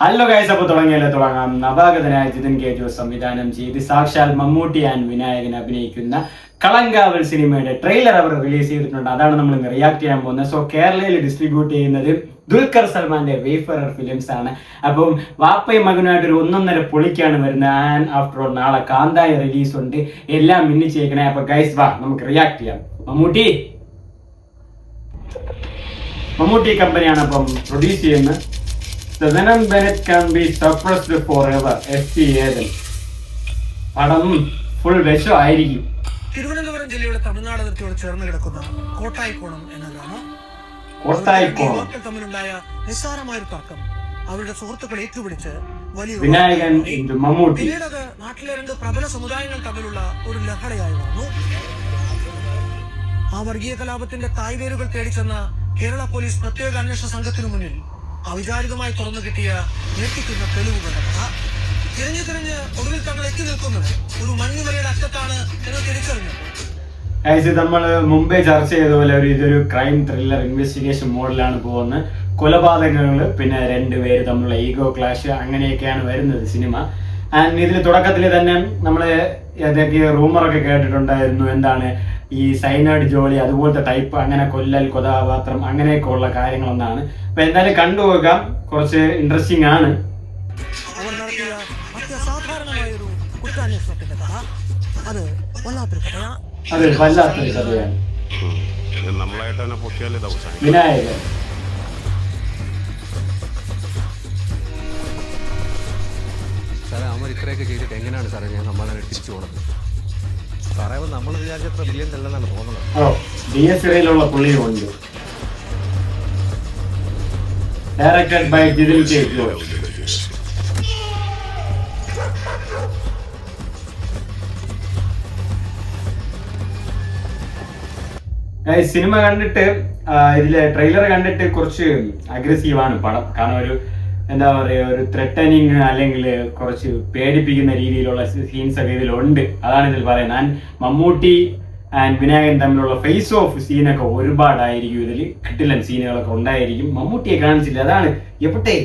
Hello guys, അപ്പോൾ തുടങ്ങാം. നവാഗതനായ ജിതിൻ കെ ജോസ് സംവിധാനം ചെയ്ത് സാക്ഷാൽ മമ്മൂട്ടി ആൻഡ് വിനായകൻ അഭിനയിക്കുന്ന കളങ്കാവൽ സിനിമയുടെ ട്രെയിലർ അവർ റിലീസ് ചെയ്തിട്ടുണ്ട്. അതാണ് നമ്മൾ ഇന്ന് റിയാക്ട് ചെയ്യാൻ പോകുന്നത്. സോ കേരളയിൽ ഡിസ്ട്രിബ്യൂട്ട് ചെയ്യുന്നത് ദുൽഖർ സൽമാന്റെ വേഫറർ ഫിലിംസ് ആണ്. അപ്പം വാപ്പയും മകനുമായിട്ട് ഒരു 1.5 പൊളിക്കാണ് വരുന്നത്. ആൻഡ് ആഫ്റ്റർ ഓൾ നാളെ കാന്തായ റിലീസ് ഉണ്ട്. എല്ലാം മിന്നിച്ചേക്കണേ. അപ്പൊ ഗൈസ് വാ, നമുക്ക് റിയാക്ട് ചെയ്യാം. മമ്മൂട്ടി കമ്പനിയാണ് അപ്പം പ്രൊഡ്യൂസ് ചെയ്യുന്നത്. The venom Bennett can be suppressed forever. S.P. Eden. പടം ഫുൾ വിഷം ആയിരിക്കും. തിരുവനന്തപുരം ജില്ലയുടെ തമിഴ്നാട് അതിർത്തിയോട് ചേർന്ന് കിടക്കുന്ന കോട്ടായിക്കോണം എന്ന ഗ്രാമം തമ്മിലുണ്ടായ നിസ്സാരമായ തർക്കം അവരുടെ സുഹൃത്തുക്കൾ ഏറ്റുപിടിച്ച് വലിയ വിനായകൻ മമ്മൂട്ടി. പിന്നീട് അത് നാട്ടിലെ 2 പ്രബല സമുദായങ്ങൾ തമ്മിലുള്ള ഒരു ലഹളയായി മാറുന്നു. ആ വർഗീയ കലാപത്തിന്റെ തായ്വേരുകൾ തേടിച്ചെന്ന കേരള പോലീസ് പ്രത്യേക അന്വേഷണ സംഘത്തിനു മുന്നിൽ അവിചാരിതമായി തുറന്നു കിട്ടിയ ഞെട്ടിക്കുന്ന തെളിവുകളുടെ കഥ. തിരഞ്ഞ് ഒടുവിൽ തങ്ങൾ എത്തി നിൽക്കുന്നത് ഒരു മഞ്ഞുമലയുടെ അറ്റത്താണ് എന്ന് തിരിച്ചറിഞ്ഞു. നമ്മൾ മുമ്പേ ചർച്ച ചെയ്ത പോലെ ഇതൊരു ക്രൈം ത്രില്ലർ ഇൻവെസ്റ്റിഗേഷൻ മോഡലാണ് പോകുന്നത്. കൊലപാതകങ്ങൾ, പിന്നെ 2 പേര് തമ്മിലുള്ള ഈഗോ ക്ലാഷ്, അങ്ങനെയൊക്കെയാണ് വരുന്നത് സിനിമ. ആൻഡ് ഇതിൽ തുടക്കത്തിൽ തന്നെ നമ്മൾ ഏതൊക്കെ റൂമറൊക്കെ കേട്ടിട്ടുണ്ടായിരുന്നു. എന്താണ് ഈ സൈനൈഡ് ജോലി, അതുപോലത്തെ ടൈപ്പ്, അങ്ങനെ കൊല്ലൽ, കഥാപാത്രം, അങ്ങനെയൊക്കെ ഉള്ള കാര്യങ്ങളൊന്നാണ്. അപ്പൊ എന്തായാലും കണ്ടുപോകാം. കുറച്ച് ഇൻട്രസ്റ്റിംഗ് ആണ്. അവർ നടത്തിയ അത്യസാധാരണമായൊരു കുറ്റാന്വേഷണത്തിന്റെ കഥ അത് വല്ലാത്തൊരു കഥയാണ്. വിനായകൻ സാറേ, അമർ ഇത്രയൊക്കെ ചെയ്തിട്ട് എങ്ങനെയാണ് സാറേ ഞാൻ സമ്മാനം തിരിച്ചു പോണത്? സാറേ, നമ്മൾ വിചാരിച്ചത്ര ബില്യൻ അല്ലെന്നാണ് തോന്നുന്നത്. DSIയിലുള്ള പുള്ളിയുണ്ട്. Directed by Jithin K Jose. Cinema കണ്ടിട്ട്, ഇതിലെ ട്രെയിലർ കണ്ടിട്ട് കുറച്ച് അഗ്രസീവാണ് പടം. കാരണം ഒരു എന്താ പറയുക, ഒരു ത്രെട്ടനിങ് അല്ലെങ്കിൽ കുറച്ച് പേടിപ്പിക്കുന്ന രീതിയിലുള്ള സീൻസ് ഒക്കെ ഇതിലുണ്ട്. അതാണ് ഇതിൽ പറയുന്നത്. ആൻഡ് മമ്മൂട്ടി ആൻഡ് വിനായകൻ തമ്മിലുള്ള ഫേസ് ഓഫ് സീനൊക്കെ ഒരുപാടായിരിക്കും. ഇതിൽ കിട്ടില്ല സീനുകളൊക്കെ ഉണ്ടായിരിക്കും. മമ്മൂട്ടിയെ കാണിച്ചില്ല, അതാണ് എപ്പോട്ടെ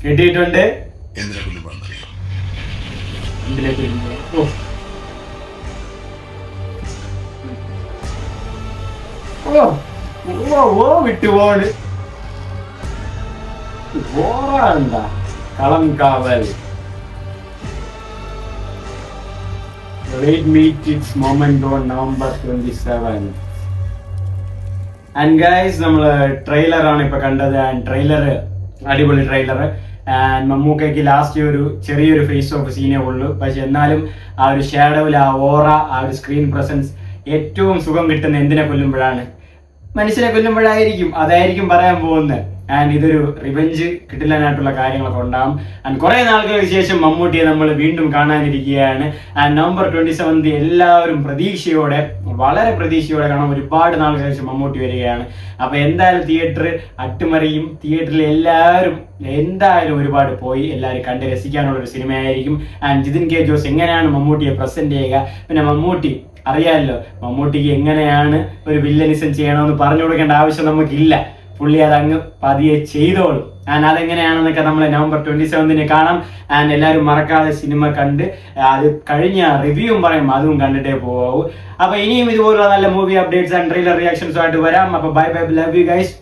കിട്ടിയിട്ടുണ്ട്. വിട്ടുപോണ് എന്താ Kalamkaval. meet its moment on November 27th. And guys, നമ്മള് ട്രെയിലർ ആണ് ഇപ്പൊ കണ്ടത്. ആൻഡ് ട്രെയിലർ അടിപൊളി ട്രെയിലർ. ആൻഡ് മമ്മൂക്കയ്ക്ക് ലാസ്റ്റ് ഒരു ചെറിയൊരു ഫേസ് ഓഫ് സീനേ ഉള്ളൂ. പക്ഷെ എന്നാലും ആ ഒരു ഷാഡോയിൽ, ആ ഓറ, ആ ഒരു സ്ക്രീൻ പ്രസൻസ് ഏറ്റവും സുഖം കിട്ടുന്ന എന്തിനെ കൊല്ലുമ്പോഴാണ്? മനുഷ്യനെ കൊല്ലുമ്പോഴായിരിക്കും. അതായിരിക്കും പറയാൻ പോകുന്നത്. ആൻഡ് ഇതൊരു റിവെഞ്ച് കിട്ടില്ലാനായിട്ടുള്ള കാര്യങ്ങളൊക്കെ ഉണ്ടാകും. ആൻഡ് കുറെ നാളുകൾക്ക് ശേഷം മമ്മൂട്ടിയെ നമ്മൾ വീണ്ടും കാണാനിരിക്കുകയാണ്. ആൻഡ് November 27 എല്ലാവരും പ്രതീക്ഷയോടെ, വളരെ പ്രതീക്ഷയോടെ കാണാൻ. ഒരുപാട് നാളുകൾക്ക് ശേഷം മമ്മൂട്ടി വരികയാണ്. അപ്പൊ എന്തായാലും തിയേറ്റർ അട്ടിമറിയും. തിയേറ്ററിൽ എല്ലാവരും എന്തായാലും ഒരുപാട് പോയി എല്ലാവരും കണ്ട് രസിക്കാനുള്ള ഒരു സിനിമയായിരിക്കും. ആൻഡ് ജിതിൻ കെ ജോസ് എങ്ങനെയാണ് മമ്മൂട്ടിയെ പ്രസന്റ് ചെയ്യുക, പിന്നെ മമ്മൂട്ടി അറിയാമല്ലോ, മമ്മൂട്ടിക്ക് എങ്ങനെയാണ് ഒരു വില്ലനിസം ചെയ്യണമെന്ന് പറഞ്ഞു കൊടുക്കേണ്ട ആവശ്യം നമുക്കില്ല. പുള്ളി അതങ്ങ് പതിയെ ചെയ്തോളും. ആൻഡ് അതെങ്ങനെയാണെന്നൊക്കെ നമ്മൾ November 27 കാണാം. ആൻഡ് എല്ലാവരും മറക്കാതെ സിനിമ കണ്ട് അത് കഴിഞ്ഞ റിവ്യൂവും പറയും, അതും കണ്ടിട്ടേ പോകൂ. അപ്പൊ ഇനിയും ഇതുപോലുള്ള നല്ല മൂവി അപ്ഡേറ്റ്സ് ആൻഡ് ട്രെയിലർ റിയാക്ഷൻസും ആയിട്ട് വരാം. അപ്പൊ bye bye, love you guys.